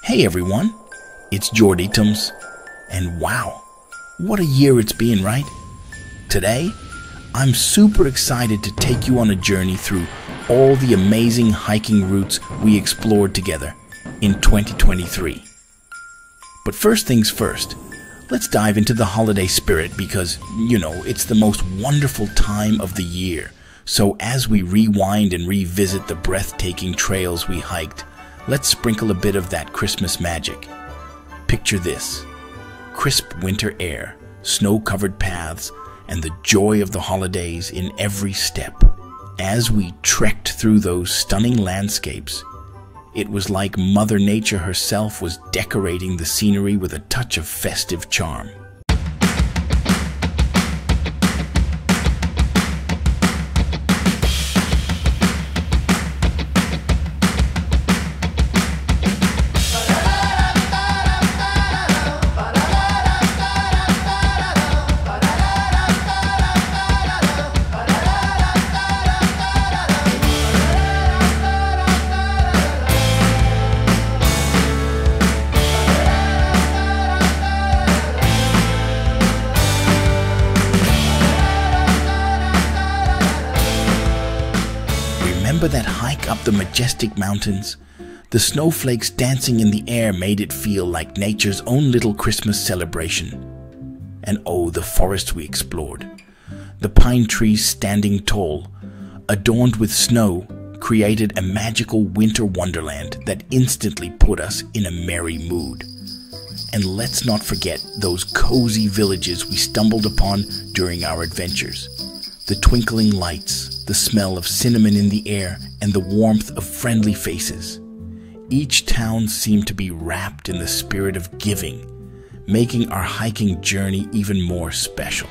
Hey everyone, it's Jordy Tums, and wow, what a year it's been, right? Today, I'm super excited to take you on a journey through all the amazing hiking routes we explored together in 2023. But first things first, let's dive into the holiday spirit because, it's the most wonderful time of the year. So as we rewind and revisit the breathtaking trails we hiked, let's sprinkle a bit of that Christmas magic. Picture this: crisp winter air, snow-covered paths, and the joy of the holidays in every step. As we trekked through those stunning landscapes, it was like Mother Nature herself was decorating the scenery with a touch of festive charm. Remember that hike up the majestic mountains? The snowflakes dancing in the air made it feel like nature's own little Christmas celebration. And oh, the forests we explored. The pine trees standing tall, adorned with snow, created a magical winter wonderland that instantly put us in a merry mood. And let's not forget those cozy villages we stumbled upon during our adventures. The twinkling lights, the smell of cinnamon in the air, and the warmth of friendly faces. Each town seemed to be wrapped in the spirit of giving, making our hiking journey even more special.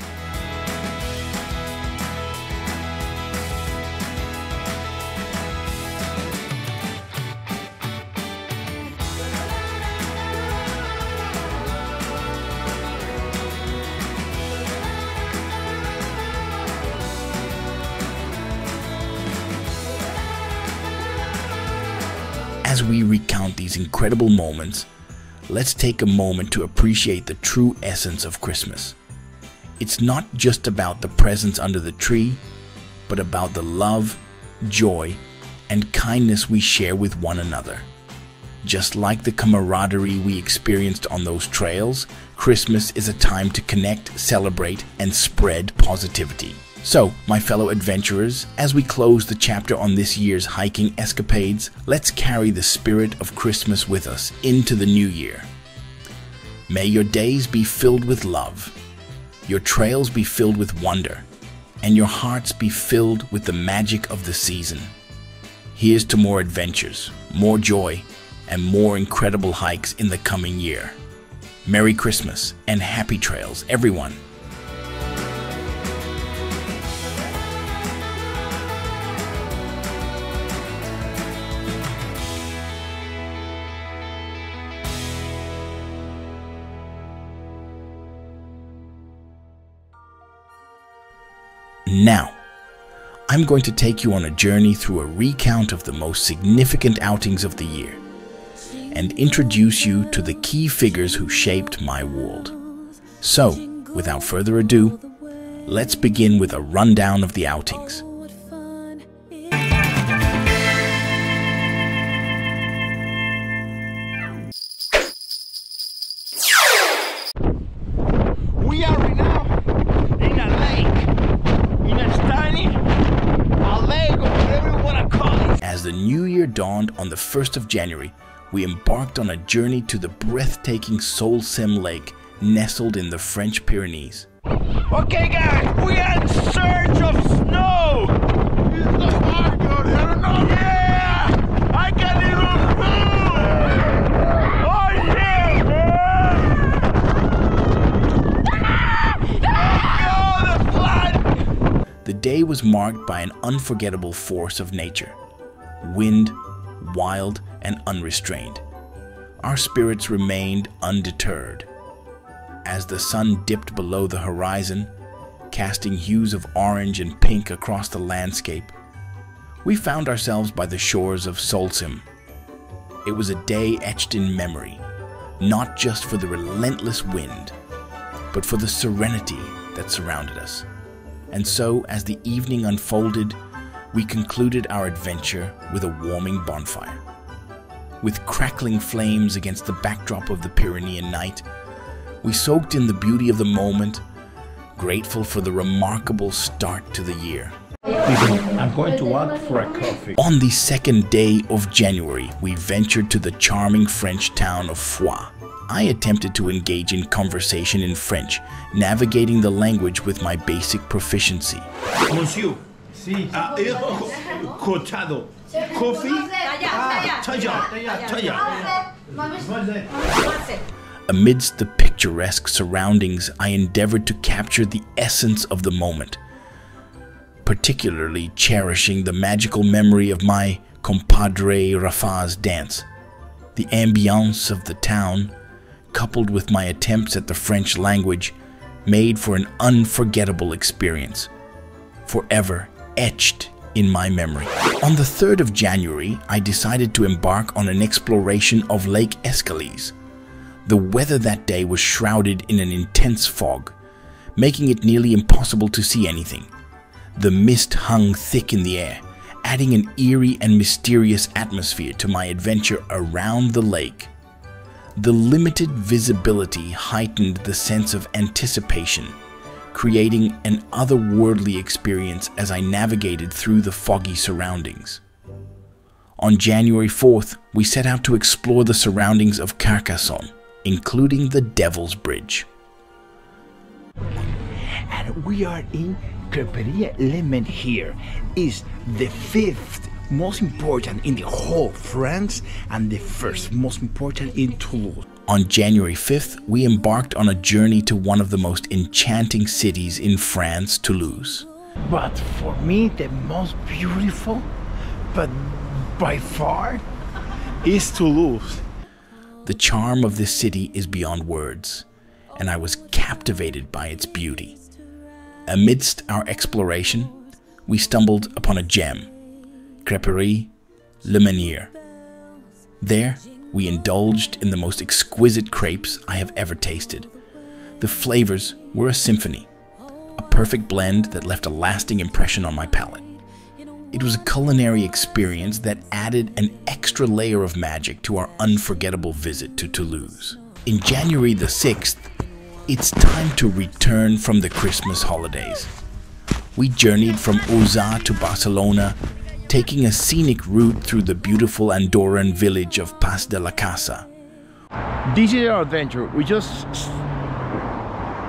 As we recount these incredible moments, let's take a moment to appreciate the true essence of Christmas. It's not just about the presents under the tree, but about the love, joy, and kindness we share with one another. Just like the camaraderie we experienced on those trails, Christmas is a time to connect, celebrate, and spread positivity. So, my fellow adventurers, as we close the chapter on this year's hiking escapades, let's carry the spirit of Christmas with us into the new year. May your days be filled with love, your trails be filled with wonder, and your hearts be filled with the magic of the season. Here's to more adventures, more joy, and more incredible hikes in the coming year. Merry Christmas and happy trails, everyone! Now, I'm going to take you on a journey through a recount of the most significant outings of the year and introduce you to the key figures who shaped my world. So, without further ado, let's begin with a rundown of the outings. We are right now in a lake. As the new year dawned on the 1st of January, we embarked on a journey to the breathtaking Solsem Lake, nestled in the French Pyrenees. Okay guys, we are in search of snow! Yeah! I can even move! Oh yeah, man! Oh, the flood! The day was marked by an unforgettable force of nature. Wind, wild and unrestrained. Our spirits remained undeterred. As the sun dipped below the horizon, casting hues of orange and pink across the landscape, we found ourselves by the shores of Solsem. It was a day etched in memory, not just for the relentless wind, but for the serenity that surrounded us. And so, as the evening unfolded, we concluded our adventure with a warming bonfire. With crackling flames against the backdrop of the Pyrenean night, we soaked in the beauty of the moment, grateful for the remarkable start to the year. I'm going to walk for a coffee. On the second day of January, we ventured to the charming French town of Foix. I attempted to engage in conversation in French, navigating the language with my basic proficiency. Monsieur. Sí. Cortado. Coffee. Amidst the picturesque surroundings, I endeavored to capture the essence of the moment, particularly cherishing the magical memory of my compadre Rafa's dance. The ambiance of the town, coupled with my attempts at the French language, made for an unforgettable experience, forever etched in my memory. On the 3rd of January, I decided to embark on an exploration of Lake Escalise. The weather that day was shrouded in an intense fog, making it nearly impossible to see anything. The mist hung thick in the air, adding an eerie and mysterious atmosphere to my adventure around the lake. The limited visibility heightened the sense of anticipation, creating an otherworldly experience as I navigated through the foggy surroundings. On January 4th, we set out to explore the surroundings of Carcassonne, including the Devil's Bridge. And we are in Creperie Lemon here. Is the 5th most important in the whole France and the 1st most important in Toulouse. On January 5th, we embarked on a journey to one of the most enchanting cities in France, Toulouse. But for me, the most beautiful, but by far, is Toulouse. The charm of this city is beyond words, and I was captivated by its beauty. Amidst our exploration, we stumbled upon a gem, Crêperie Le Menhir. There, we indulged in the most exquisite crepes I have ever tasted. The flavors were a symphony, a perfect blend that left a lasting impression on my palate. It was a culinary experience that added an extra layer of magic to our unforgettable visit to Toulouse. In January the 6th, it's time to return from the Christmas holidays. We journeyed from Ouzat to Barcelona, taking a scenic route through the beautiful Andorran village of Pas de la Casa. This is our adventure. We just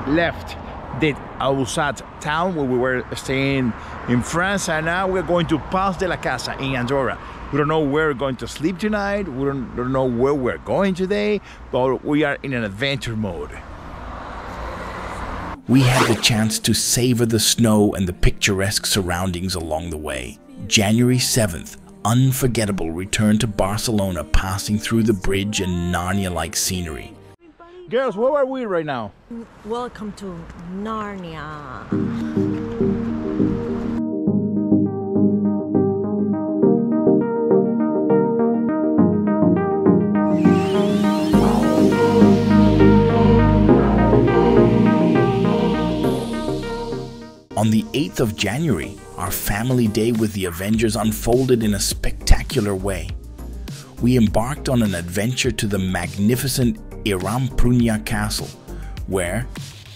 left the Ouzat town where we were staying in France, and now we're going to Pas de la Casa in Andorra. We don't know where we're going to sleep tonight, we don't know where we're going today, but we are in an adventure mode. We had the chance to savor the snow and the picturesque surroundings along the way. January 7th, unforgettable return to Barcelona, passing through the bridge and Narnia-like scenery. Girls, where are we right now? Welcome to Narnia. On the 8th of January, our family day with the Avengers unfolded in a spectacular way. We embarked on an adventure to the magnificent Iremprunya Castle, where,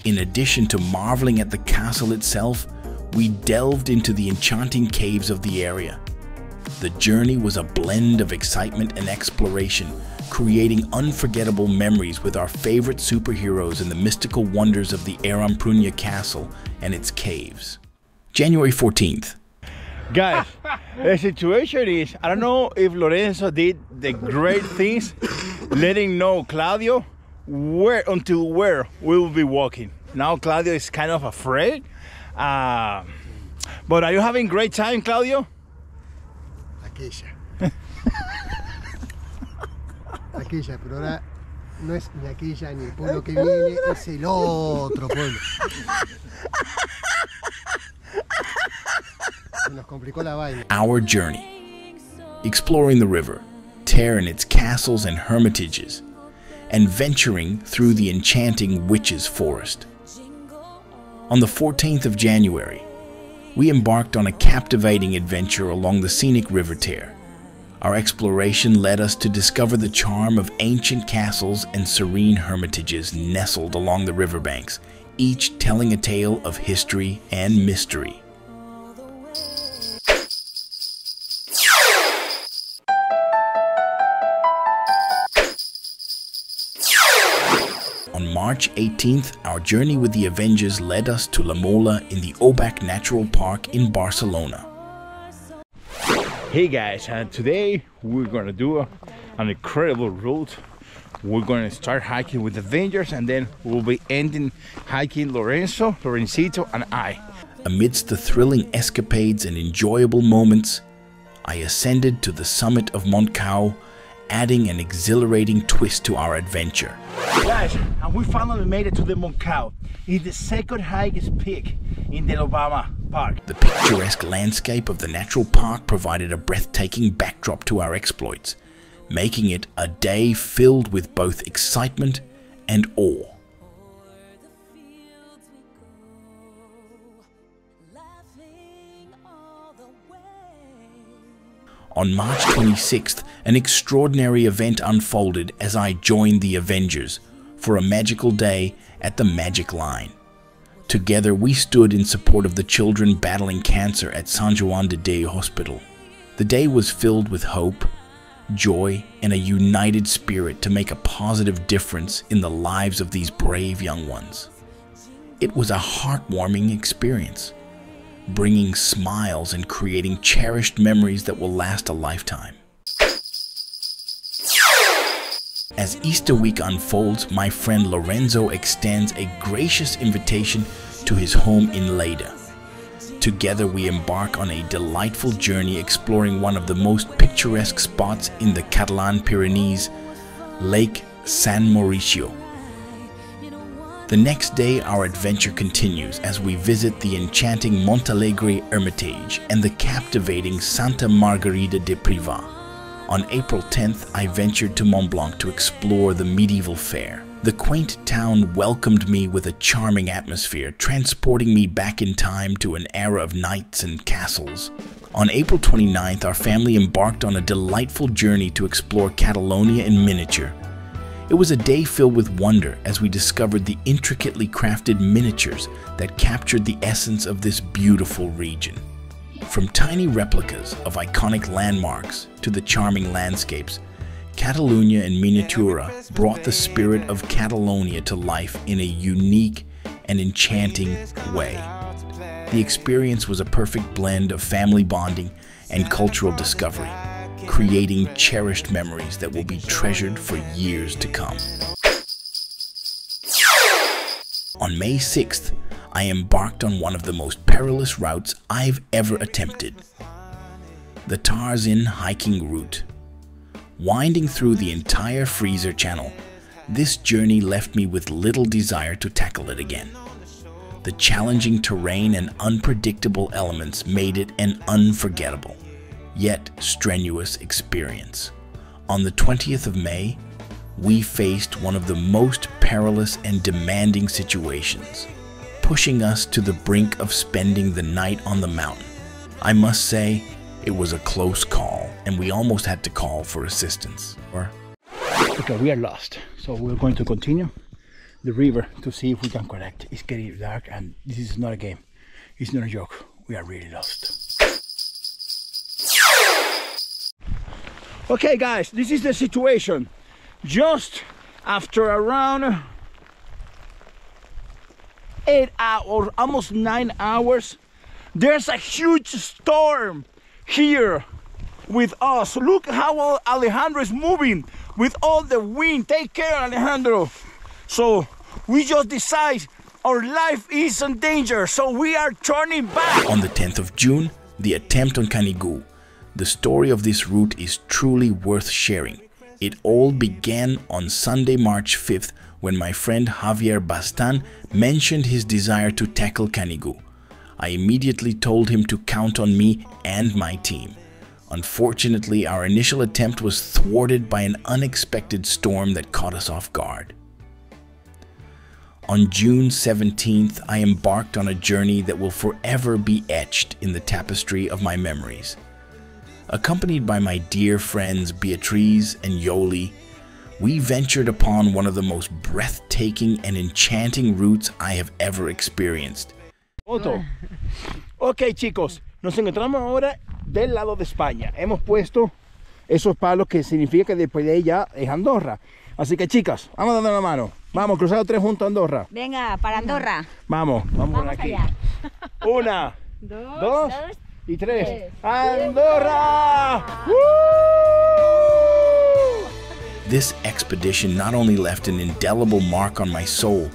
in addition to marveling at the castle itself, we delved into the enchanting caves of the area. The journey was a blend of excitement and exploration, creating unforgettable memories with our favorite superheroes and the mystical wonders of the Iremprunya Castle and its caves. January 14th. Guys, the situation is, I don't know if Lorenzo did the great things, letting know Claudio until where we will be walking. Now Claudio is kind of afraid. But are you having a great time, Claudio? Aquella. Aquella, pero ahora no es ni aquella ni el pueblo que viene, es el otro pueblo. Se nos complicó la vaina. Our journey, exploring the river, tear in its castles and hermitages, and venturing through the enchanting Witches' Forest. On the 14th of January, we embarked on a captivating adventure along the scenic River Ter. Our exploration led us to discover the charm of ancient castles and serene hermitages nestled along the riverbanks, each telling a tale of history and mystery. On March 18th, our journey with the Avengers led us to La Mola in the Obac Natural Park in Barcelona. Hey guys, and today we're gonna do an incredible route. We're gonna start hiking with the Avengers, and then we'll be ending hiking Lorencito, and I. Amidst the thrilling escapades and enjoyable moments, I ascended to the summit of Montcau, adding an exhilarating twist to our adventure. Guys, and we finally made it to the Montcau. It's the second highest peak in the Lobama Park. The picturesque landscape of the natural park provided a breathtaking backdrop to our exploits, making it a day filled with both excitement and awe. On March 26th, an extraordinary event unfolded as I joined the Avengers for a magical day at the Magic Line. Together, we stood in support of the children battling cancer at San Juan de Dios Hospital. The day was filled with hope, joy, and a united spirit to make a positive difference in the lives of these brave young ones. It was a heartwarming experience, bringing smiles and creating cherished memories that will last a lifetime. As Easter week unfolds, my friend Lorenzo extends a gracious invitation to his home in Lleida. Together we embark on a delightful journey exploring one of the most picturesque spots in the Catalan Pyrenees, Lake San Mauricio. The next day our adventure continues as we visit the enchanting Montalegre Hermitage and the captivating Santa Margarida de Privà. On April 10th, I ventured to Mont Blanc to explore the medieval fair. The quaint town welcomed me with a charming atmosphere, transporting me back in time to an era of knights and castles. On April 29th, our family embarked on a delightful journey to explore Catalonia in miniature. It was a day filled with wonder as we discovered the intricately crafted miniatures that captured the essence of this beautiful region. From tiny replicas of iconic landmarks to the charming landscapes, Catalunya in Miniatura brought the spirit of Catalonia to life in a unique and enchanting way. The experience was a perfect blend of family bonding and cultural discovery, creating cherished memories that will be treasured for years to come. On May 6th, I embarked on one of the most perilous routes I've ever attempted, the Tarzin hiking route. Winding through the entire Fraser Channel, this journey left me with little desire to tackle it again. The challenging terrain and unpredictable elements made it an unforgettable, yet strenuous experience. On the 20th of May, we faced one of the most perilous and demanding situations, pushing us to the brink of spending the night on the mountain. I must say, it was a close call, and we almost had to call for assistance. Okay, we are lost, so we're going to continue the river to see if we can connect. It's getting dark, and this is not a game. It's not a joke. We are really lost. Okay, guys, this is the situation. Just after around 8 hours, almost 9 hours, there's a huge storm here with us. Look how Alejandro is moving with all the wind. Take care, Alejandro. So we just decide our life is in danger, so we are turning back. On the 10th of June, the attempt on Canigou. The story of this route is truly worth sharing. It all began on Sunday, March 5th, when my friend Javier Bastan mentioned his desire to tackle Canigou. I immediately told him to count on me and my team. Unfortunately, our initial attempt was thwarted by an unexpected storm that caught us off guard. On June 17th, I embarked on a journey that will forever be etched in the tapestry of my memories. Accompanied by my dear friends Beatriz and Yoli, we ventured upon one of the most breathtaking and enchanting routes I have ever experienced. Ok, chicos, nos encontramos ahora del lado de España. Hemos puesto esos palos que significa que después de ella es Andorra. Así que, chicas, vamos dando la mano. Vamos, cruzados tres juntos a Andorra. Venga, para Andorra. Vamos por aquí. Allá. Una, dos y tres. ¡Andorra! ¡Woo! This expedition not only left an indelible mark on my soul,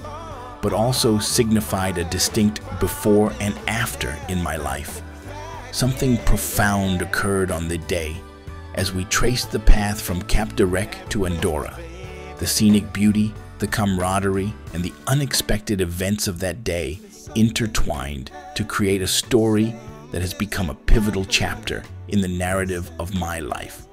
but also signified a distinct before and after in my life. Something profound occurred on the day as we traced the path from Cap d'Arec to Andorra. The scenic beauty, the camaraderie, and the unexpected events of that day intertwined to create a story that has become a pivotal chapter in the narrative of my life.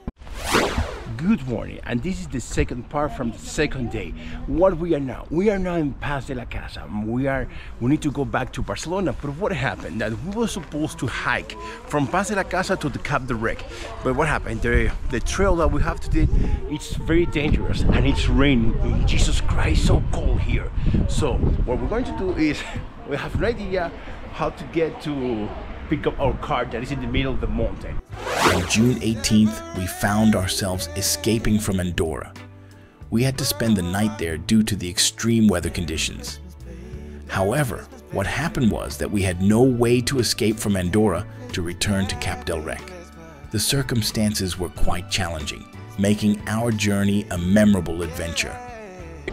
Good morning, and this is the second part from the second day. What we are now? We are now in Pas de la Casa. We need to go back to Barcelona, but what happened? That we were supposed to hike from Pas de la Casa to the Cap d'Arec. But what happened? The trail that we have to do, it's very dangerous and it's raining. Jesus Christ, so cold here. So what we're going to do is, we have an idea how to get to pick up our car that is in the middle of the mountain. On June 18th, we found ourselves escaping from Andorra. We had to spend the night there due to the extreme weather conditions. However, what happened was that we had no way to escape from Andorra to return to Cap d'Arec. The circumstances were quite challenging, making our journey a memorable adventure.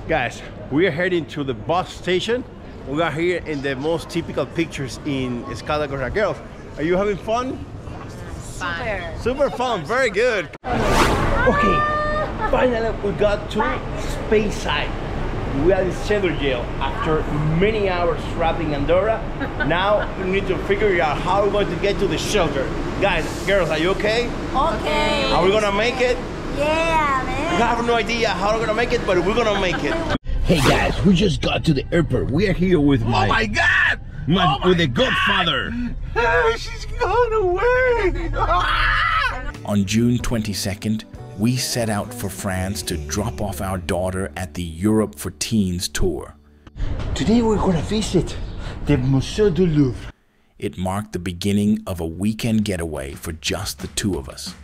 Guys, we are heading to the bus station. We are here in the most typical pictures in Escada. Girls, are you having fun? Super fun, very good. Okay, finally we got to Speyside. We are in Cedar Jail after many hours traveling Andorra. Now we need to figure out how we're going to get to the shelter. Guys, girls, are you okay? Okay. Are we gonna make it? Yeah, man. We have no idea how we're gonna make it, but we're gonna make it. Hey guys, we just got to the airport. We are here with with the Godfather. She's gone away. On June 22nd, we set out for France to drop off our daughter at the Europe for Teens tour. Today we're gonna visit the Musée du Louvre. It marked the beginning of a weekend getaway for just the two of us.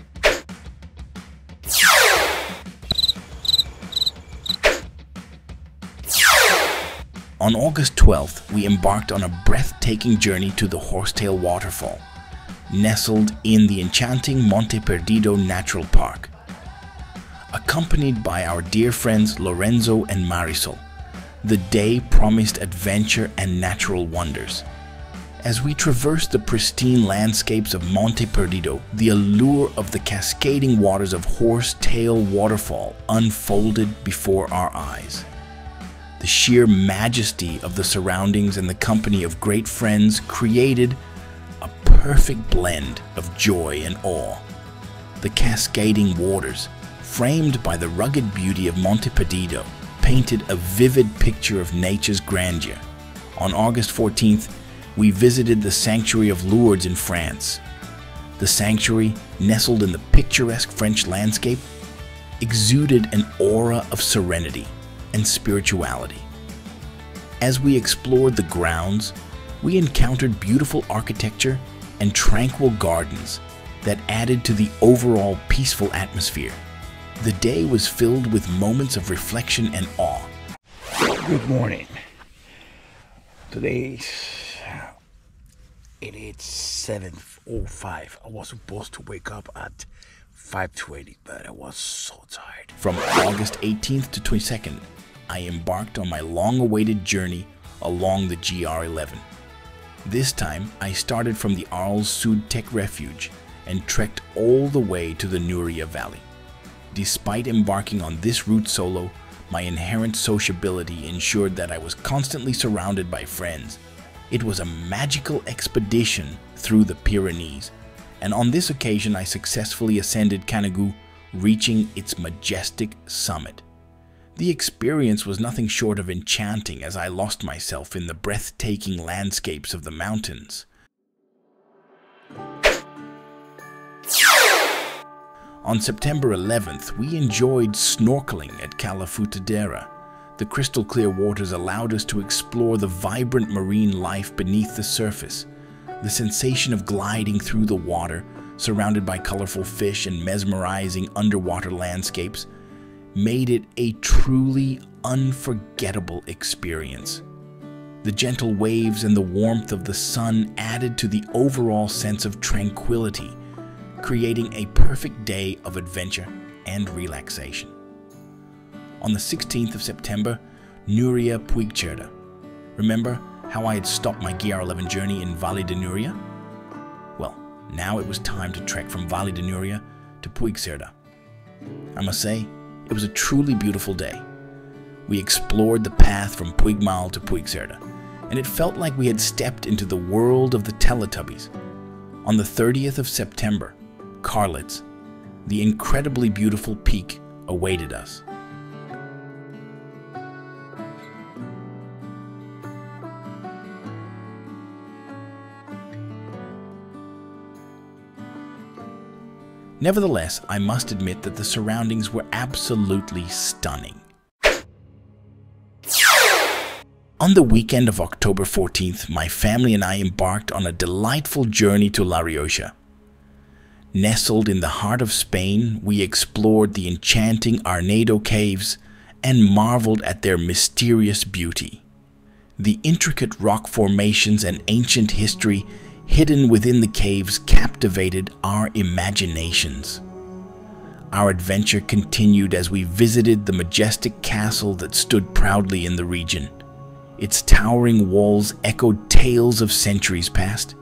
On August 12th, we embarked on a breathtaking journey to the Horsetail Waterfall, nestled in the enchanting Monte Perdido Natural Park. Accompanied by our dear friends Lorenzo and Marisol, the day promised adventure and natural wonders. As we traversed the pristine landscapes of Monte Perdido, the allure of the cascading waters of Horsetail Waterfall unfolded before our eyes. The sheer majesty of the surroundings and the company of great friends created a perfect blend of joy and awe. The cascading waters, framed by the rugged beauty of Monte Perdido, painted a vivid picture of nature's grandeur. On August 14th, we visited the Sanctuary of Lourdes in France. The sanctuary, nestled in the picturesque French landscape, exuded an aura of serenity and spirituality. As we explored the grounds, we encountered beautiful architecture and tranquil gardens that added to the overall peaceful atmosphere. The day was filled with moments of reflection and awe. Good morning. Today it's 7:05. I was supposed to wake up at 5:20, but I was so tired. From August 18th to 22nd, I embarked on my long-awaited journey along the GR11. This time, I started from the Arles Sud Tech Refuge and trekked all the way to the Nuria Valley. Despite embarking on this route solo, my inherent sociability ensured that I was constantly surrounded by friends. It was a magical expedition through the Pyrenees, and on this occasion I successfully ascended Canigou, reaching its majestic summit. The experience was nothing short of enchanting as I lost myself in the breathtaking landscapes of the mountains. On September 11th, we enjoyed snorkeling at Calafutadera. The crystal clear waters allowed us to explore the vibrant marine life beneath the surface. The sensation of gliding through the water, surrounded by colorful fish and mesmerizing underwater landscapes, made it a truly unforgettable experience. The gentle waves and the warmth of the sun added to the overall sense of tranquility, creating a perfect day of adventure and relaxation. On the 16th of September, Núria Puigcerdá. Remember how I had stopped my GR11 journey in Valley de Núria? Well, now it was time to trek from Valley de Núria to Puigcerdá. I must say, it was a truly beautiful day. We explored the path from Puigmal to Puigcerdá, and it felt like we had stepped into the world of the Teletubbies. On the 30th of September, Carlitz, the incredibly beautiful peak, awaited us. Nevertheless, I must admit that the surroundings were absolutely stunning. On the weekend of October 14th, my family and I embarked on a delightful journey to La Rioja. Nestled in the heart of Spain, we explored the enchanting Arnedo caves and marveled at their mysterious beauty. The intricate rock formations and ancient history hidden within the caves captivated our imaginations. Our adventure continued as we visited the majestic castle that stood proudly in the region. Its towering walls echoed tales of centuries past,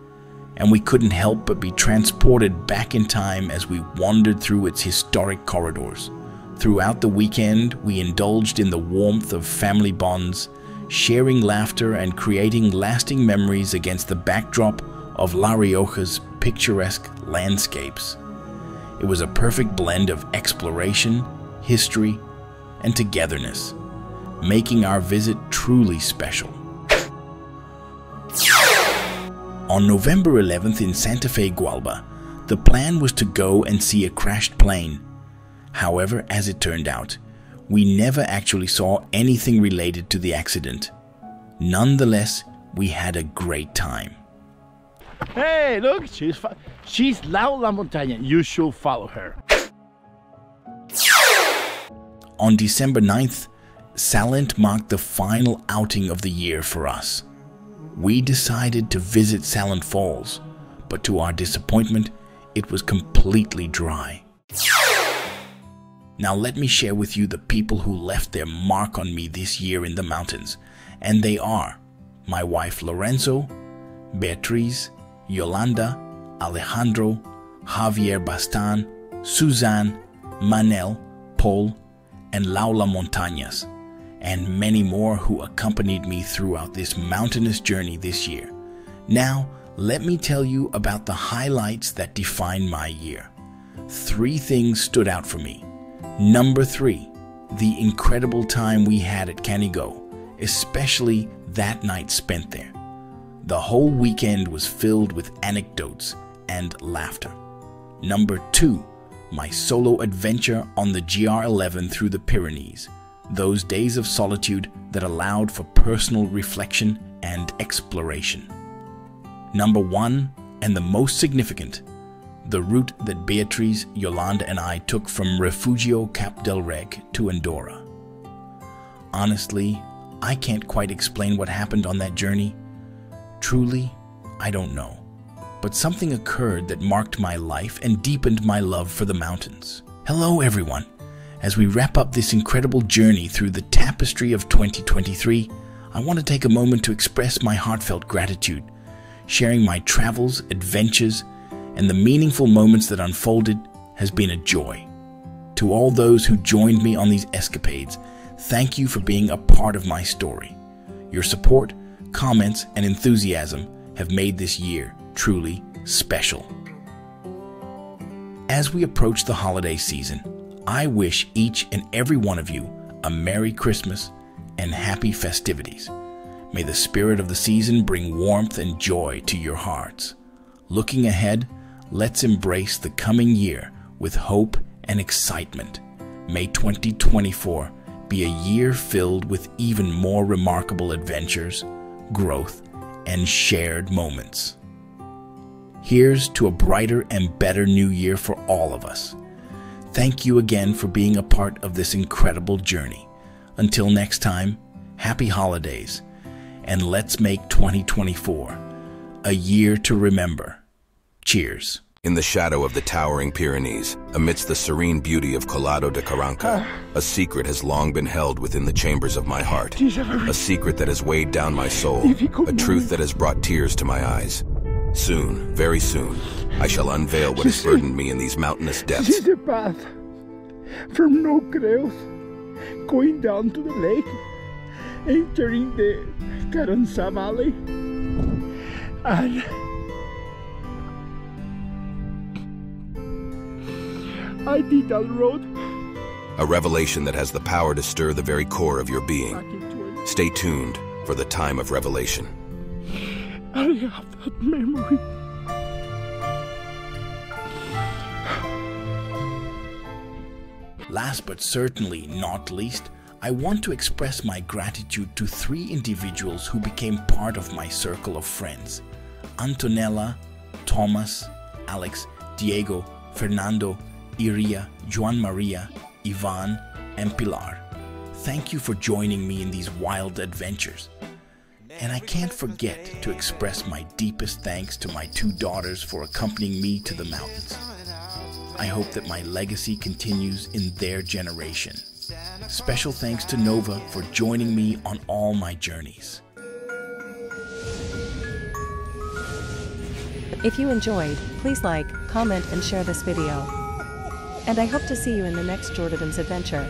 and we couldn't help but be transported back in time as we wandered through its historic corridors. Throughout the weekend, we indulged in the warmth of family bonds, sharing laughter and creating lasting memories against the backdrop of La Rioja's picturesque landscapes. It was a perfect blend of exploration, history, and togetherness, making our visit truly special. On November 11th in Santa Fe, Gualba, the plan was to go and see a crashed plane. However, as it turned out, we never actually saw anything related to the accident. Nonetheless, we had a great time. Hey, look, she's Laura Montaña. You should follow her. On December 9th, Salent marked the final outing of the year for us. We decided to visit Salent Falls, but to our disappointment, it was completely dry. Now let me share with you the people who left their mark on me this year in the mountains, and they are my wife Lorenzo, Beatriz, Yolanda, Alejandro, Javier Bastan, Suzanne, Manel, Paul, and Laura Montañas, and many more who accompanied me throughout this mountainous journey this year. Now, let me tell you about the highlights that define my year. 3 things stood out for me. Number 3, the incredible time we had at Canigou, especially that night spent there. The whole weekend was filled with anecdotes and laughter. Number 2, my solo adventure on the GR11 through the Pyrenees. Those days of solitude that allowed for personal reflection and exploration. Number 1, and the most significant, the route that Beatriz, Yolanda, and I took from Refugio Cap del Reg to Andorra. Honestly, I can't quite explain what happened on that journey. Truly, I don't know. But something occurred that marked my life and deepened my love for the mountains. Hello everyone. As we wrap up this incredible journey through the tapestry of 2023, I want to take a moment to express my heartfelt gratitude. Sharing my travels, adventures, and the meaningful moments that unfolded has been a joy. To all those who joined me on these escapades, thank you for being a part of my story. Your support, comments, and enthusiasm have made this year truly special. As we approach the holiday season, I wish each and every one of you a Merry Christmas and happy festivities. May the spirit of the season bring warmth and joy to your hearts. Looking ahead, let's embrace the coming year with hope and excitement. May 2024 be a year filled with even more remarkable adventures, growth, and shared moments. Here's to a brighter and better new year for all of us. Thank you again for being a part of this incredible journey. Until next time, happy holidays, and let's make 2024 a year to remember. Cheers. In the shadow of the towering Pyrenees, amidst the serene beauty of Collado de Carranca, a secret has long been held within the chambers of my heart. A secret that has weighed down my soul, a truth that has brought tears to my eyes. Soon, very soon, I shall unveil what has burdened me in these mountainous depths. This is the path from No Creos, going down to the lake, entering the Carranza Valley, and I did that road. A revelation that has the power to stir the very core of your being. Stay tuned for the time of revelation. I have that memory. Last but certainly not least, I want to express my gratitude to 3 individuals who became part of my circle of friends: Antonella, Thomas, Alex, Diego, Fernando, Iria, Juan Maria, Ivan, and Pilar. Thank you for joining me in these wild adventures. And I can't forget to express my deepest thanks to my 2 daughters for accompanying me to the mountains. I hope that my legacy continues in their generation. Special thanks to Nova for joining me on all my journeys. If you enjoyed, please like, comment, and share this video. And I hope to see you in the next Jordan's adventure.